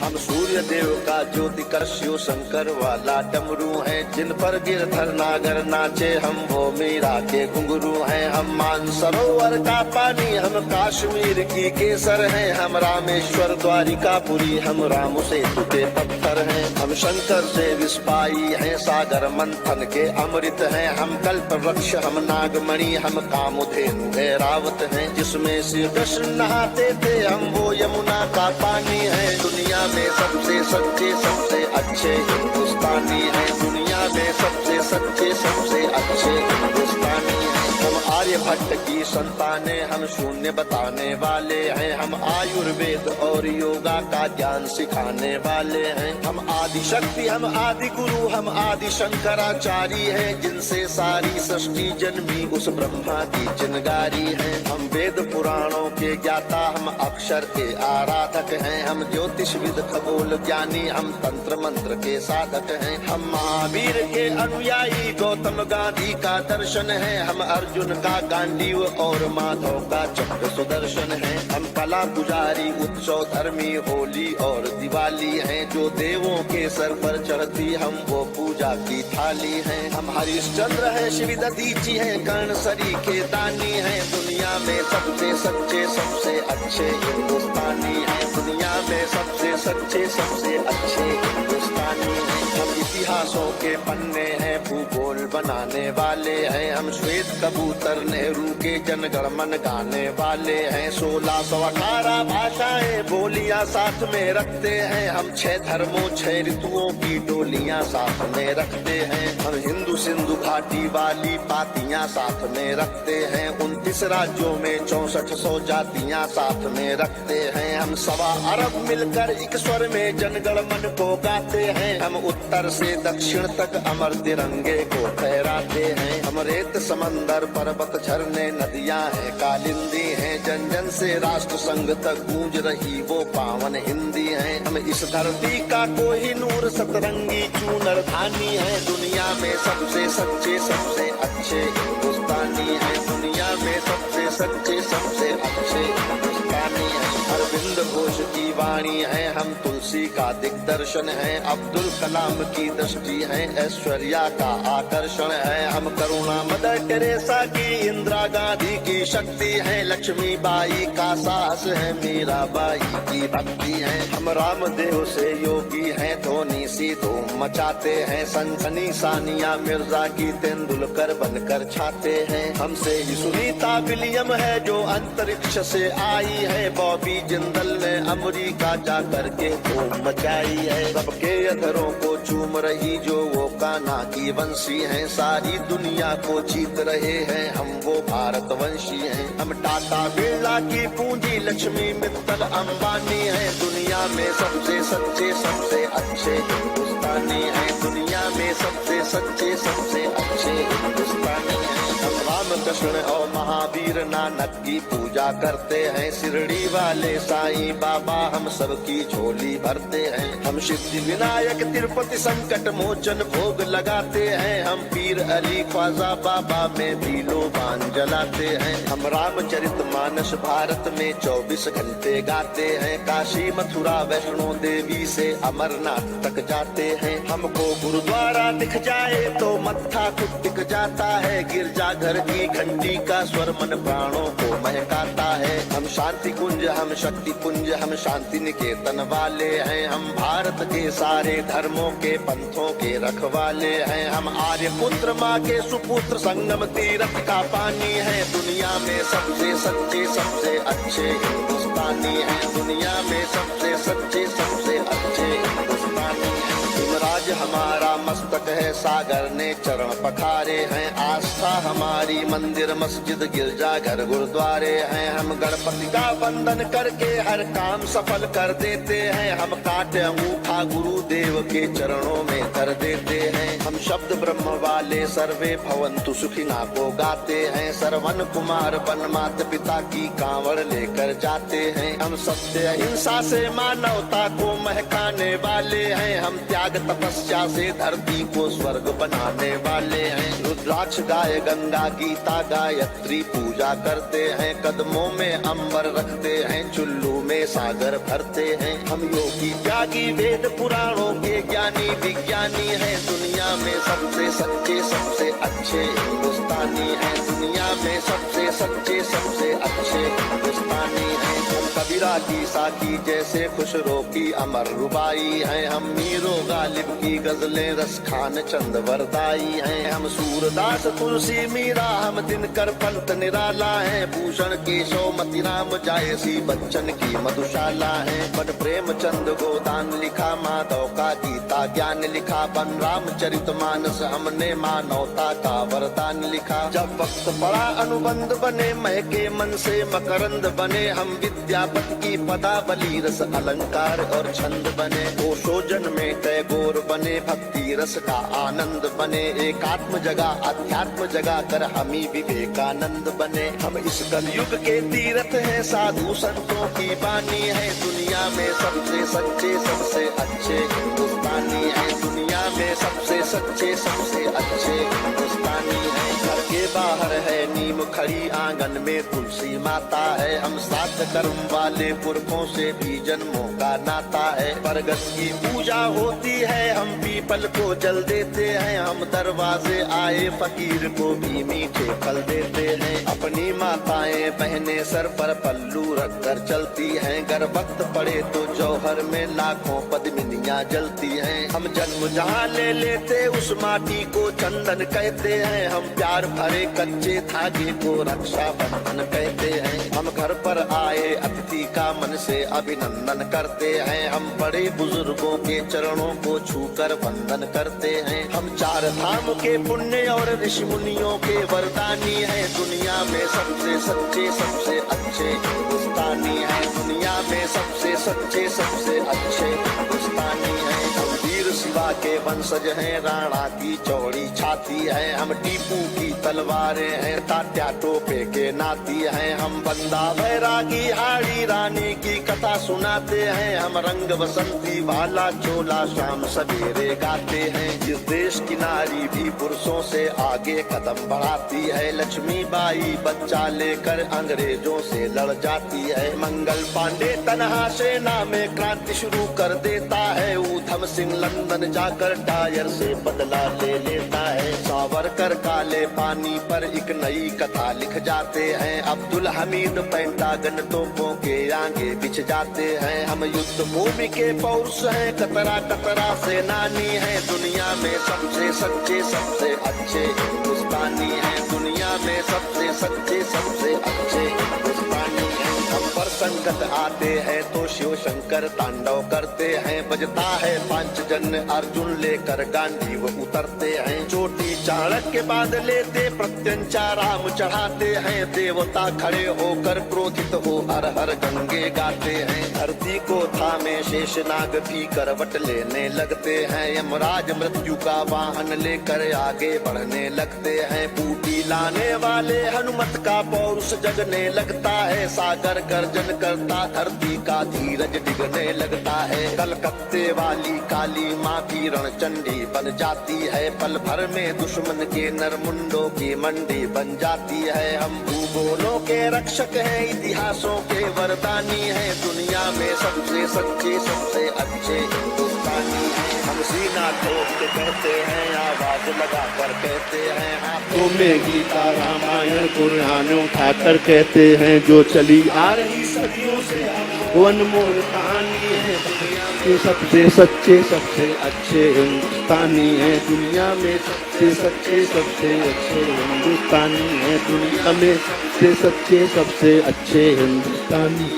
हम सूर्य देव का ज्योतिकर शिव शंकर वाला डमरू हैं, जिन पर गिरधर नागर नाचे हम वो मीरा के घुंघरू हैं। हम मानसरोवर का पानी, हम कश्मीर की केसर हैं, हम रामेश्वर द्वारिकापुरी, हम राम सेतु के पत्थर हैं। हम शंकर से विस्पाई हैं, सागर मंथन के अमृत हैं। हम कल्प वृक्ष, हम नागमणि, हम कामधेनु ऐरावत हैं। जिसमें श्री कृष्ण नहाते थे हम वो यमुना का पानी है। दुनिया में सबसे सच्चे सबसे अच्छे हिंदुस्तानी हैं, दुनिया में सबसे सच्चे सबसे अच्छे हिंदुस्तानी हैं। हम आर्यभट्ट की संतानें, हम शून्य बताने वाले हैं। हम आयुर्वेद और योगा का ज्ञान सिखाने वाले हैं। हम आदि शक्ति, हम आदि गुरु, हम आदि शंकराचार्य हैं, जिनसे सारी सृष्टि जन्मी उस ब्रह्मा की चिनगारी है। हम वेद पुराणों के ज्ञाता, हम अक्षर के आराधक हैं। हम ज्योतिष विद खगोल ज्ञानी, हम तंत्र मंत्र के साधक हैं। हम महावीर के अनुयायी, गौतम गांधी का दर्शन है। हम अर्जुन का गांडीव और माधव का चक्र सुदर्शन है। हम कला पुजारी, उत्सव धर्मी, होली और दिवाली हैं। जो देवों के सर पर चढ़ती हम वो पूजा की थाली हैं। हम हरिश्चंद्र है, शिव दधीची है, कर्ण सरी के दानी हैं। दुनिया में सबसे सच्चे सबसे अच्छे हिंदुस्तानी हैं, दुनिया में सबसे सच्चे सबसे अच्छे हिंदुस्तानी हैं। हम इतिहासों के पन्ने हैं, भूगोल बनाने वाले हैं। हम श्वेत कबूतर नेहरू के जनगण मन गाने वाले हैं। 1618 भाषाएं बोलियां साथ में रखते हैं। हम 6 धर्मों 6 ऋतुओं की डोलियां साथ में रखते हैं। हम हिंदू सिंधु घाटी वाली पातियां साथ में रखते हैं। 29 राज्यों में 6400 जातियां साथ में रखते हैं। हम 1.25 अरब मिलकर एक स्वर में जनगण मन को गाते हैं। हम उत्तर से दक्षिण तक अमर तिरंगे को फहराते हैं। हम रेत समंदर पर्वत झरने नदियां हैं, कालिंदी हैं, जन जन से राष्ट्र संघ तक गूंज रही वो पावन हिंदी है। हम इस धरती का कोहिनूर सतरंगी चूनर धानी है। दुनिया में सबसे सच्चे सबसे अच्छे हिंदुस्तानी है, दुनिया में सबसे सच्चे सबसे अच्छे हिंदुस्तानी है। अरविंद घोष की वाणी है, हम तुलसी का दिग्दर्शन है। अब्दुल कलाम की दृष्टि है, ऐश्वर्या का आकर्षण है। हम करुणा मदर टेरेसा की, इंदिरा गांधी की शक्ति है। लक्ष्मीबाई का साहस है, मीराबाई की भक्ति है। हम रामदेव से योगी हैं, धोनी सी धूम मचाते हैं। सनसनी सानिया मिर्जा की तेंदुलकर बनकर छाते हैं। हमसे ही सुनीता विलियम है जो अंतरिक्ष से आई है। बॉबी जिंदल ने अमेरिका जा करके धूम मचाई है। सबके अधरों को चूम रही जो वो कान्हा की वंशी हैं। सारी दुनिया को जीत रहे हैं, हम वो भारतवंशी हैं। हम टाटा बिरला की पूंजी, लक्ष्मी मित्तल अंबानी है। दुनिया में सबसे सच्चे सबसे अच्छे हिंदुस्तानी हैं, दुनिया में सबसे सच्चे सबसे अच्छे हिंदुस्तानी हैं। हम रामकृष्ण और महावीर नानक की पूजा करते हैं। शिरडी वाले साईं बाबा हम सबकी झोली भरते हैं। हम सिद्धि विनायक तिरुपति संकट मोचन भोग लगाते हैं। हम पीर अली ख्वाजा बाबा में भी लोबान जलाते हैं। हम रामचरित मानस भारत में 24 घंटे गाते हैं। काशी मथुरा वैष्णो देवी से अमरनाथ तक जाते हैं। हमको गुरुद्वारा दिख जाए तो मत्था खुद टिक जाता है। गिरजाघर की घंटी का स्वर मन प्राणों को महकाता है। हम शांति कुंज, हम शक्ति पुंज, हम शांति निकेतन वाले हैं। हम भारत के सारे धर्मों के पंथों के रखवाले हैं। हम आर्य पुत्र माँ के सुपुत्र, संगम तीर्थ का पानी है। दुनिया में सबसे सच्चे सबसे अच्छे हिंदुस्तानी हैं, दुनिया में सबसे सच्चे सबसे अच्छे हिंदुस्तानी हैं। हिमराज हमारा मस्तक है, सागर ने चरण पखारे हैं। आस्था हमारी मंदिर मस्जिद गिरजा घर गुरुद्वारे हैं। हम गणपति का वंदन करके हर काम सफल कर देते हैं। हम काटे अंगूठा गुरुदेव के चरणों में कर देते हैं। हम शब्द ब्रह्म वाले सर्वे भवंतु सुखिना को गाते हैं। सरवन कुमार वन माता पिता की कांवड़ लेकर जाते हैं। हम सत्य अहिंसा से मानवता को महकाने वाले हैं। हम त्याग तपस्या से धरती को स्वर्ग बनाने वाले हैं। रुद्राक्ष गाय गंगा गीता गायत्री पूजा करते हैं। कदमों में अंबर रखते हैं, चुल्लू में सागर भरते हैं। हम योगी त्यागी वेद पुराणों के ज्ञानी विज्ञानी हैं। दुनिया में सबसे सच्चे सबसे अच्छे हिंदुस्तानी हैं। दुनिया में सबसे सच्चे सबसे अच्छे हिंदुस्तानी हैं। हम कबीरा की साकी जैसे खुशरो की अमर रुबाई हैं। हम मीरो गालिब की गजलें रस खान चंद वरदाई हैं। हम सूरदास तुलसी मीरा हम दिनकर पंत निराला है। भूषण केशव मतिराम जायसी बच्चन की मधुशाला है। बन प्रेमचंद गोदान लिखा, माधव का गीता ज्ञान लिखा। बन रामचरित मानस हमने मानवता का वरदान लिखा। जब वक्त पड़ा अनुबंध बने, महके मन से मकरंद बने। हम विद्यापति की पदावली रस अलंकार और छंद बने। ओशोजन में टैगोर बने, भक्ति रस का आनंद बने। एकात्म जगा अध्यात्म जगा कर हम ही विवेकानंद बने। हम इस कलयुग के तीर्थ हैं, साधु संतों की बानी है। दुनिया में सबसे सच्चे सबसे अच्छे हिंदुस्तानी है। दुनिया में सबसे सच्चे सबसे अच्छे हिंदुस्तानी है। घर के बाहर है नीम खड़ी, आंगन में तुलसी माता है। हम सात कर्म वाले पुरखों से भी जन्मों का नाता है। बरगद की पूजा होती है, हम पीपल को जल देते हैं। हम दरवाजे आए फकीर को भी मीठे फल देते हैं। अपनी माताएं बहनें सर पर पल्लू रख कर चलती हैं। गर वक्त पड़े तो जौहर में लाखों पद्मिनियां जलती हैं। हम जन्म जहाँ ले लेते उस माटी को चंदन कहते हैं। हम प्यार भरे कच्चे धागे को रक्षा बंधन कहते हैं। हम घर पर आए अतिथि का मन से अभिनंदन करते हैं। हम बड़े बुजुर्गों के चरणों को छूकर वंदन करते हैं। हम चार धाम के पुण्य और ऋषि मुनियों के वरदानी हैं। दुनिया में सबसे सच्चे सबसे अच्छे हिंदुस्तानी हैं। दुनिया में सबसे सच्चे सबसे अच्छे हिंदुस्तानी हैं। हम वीर शिवा के वंशज हैं, राणा की चौड़ी छाती है। हम टीपू की तलवारें हैं, तात्या टोपे के नाती हैं। हम बंदा बैरागी हाड़ी रानी की कथा सुनाते हैं। हम रंग बसंती वाला चोला शाम सवेरे गाते हैं। जिस देश की नारी भी पुरुषों से आगे कदम बढ़ाती है। लक्ष्मी बाई बच्चा लेकर अंग्रेजों से लड़ जाती है। मंगल पांडे तनहा सेना में क्रांति शुरू कर देता है। ऊधम सिंह लंदन जाकर टायर से बदला ले लेता है। सावरकर काले पानी पर एक नई कथा लिख जाते हैं। अब्दुल हमीद पेंटागन तोपों के आगे बिछ जाते हैं। हम युद्ध भूमि के पौरुष हैं, कतरा कतरा सेनानी है। दुनिया में सबसे सच्चे सबसे अच्छे हिंदुस्तानी हैं। दुनिया में सबसे सच्चे सबसे अच्छे हिंदुस्तानी हैं। हम पर संकट आते हैं तो शिव शंकर तांडव करते हैं। बजता है पांचजन्य अर्जुन लेकर गांधी वो उतरते हैं। चोटी चाणक्य बाद लेते प्रत्यंचा राम चढ़ाते हैं। देवता खड़े होकर क्रोधित हो हर हर गंगे गाते हैं। धरती को थामे शेषनाग भी करवट लेने लगते हैं। यमराज मृत्यु का वाहन लेकर आगे बढ़ने लगते हैं। बूटी लाने वाले हनुमत का पौरुष जगने लगता है। सागर गर्जन करता धरती का धीरज डिगने लगता है। कलकत्ते वाली काली माँ भी रणचंडी बन जाती है। पल भर में दुश्मन के नरमुंडों की मंडी बन जाती है। हम भूगोलों के रक्षक हैं, इतिहासों के वरदानी हैं। दुनिया में सबसे सच्चे सबसे अच्छे हिंदुस्तानी हैं। हम सीना ठोक के कहते हैं, आवाज लगा कर कहते हैं। हाथों में गीता रामायण कुरान उठा कर कहते हैं। जो चली आ रही सदियों से वो अनमोल कहानी है। दुनिया में सबसे सच्चे सबसे अच्छे हिंदुस्तानी है। दुनिया में सबसे सच्चे सबसे अच्छे हिंदुस्तानी है। दुनिया में सबसे सच्चे सबसे अच्छे हिंदुस्तानी,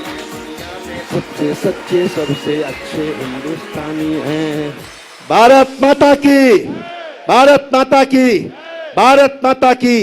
सबसे सच्चे सबसे अच्छे हिंदुस्तानी हैं। भारत माता की, भारत माता की, भारत माता की।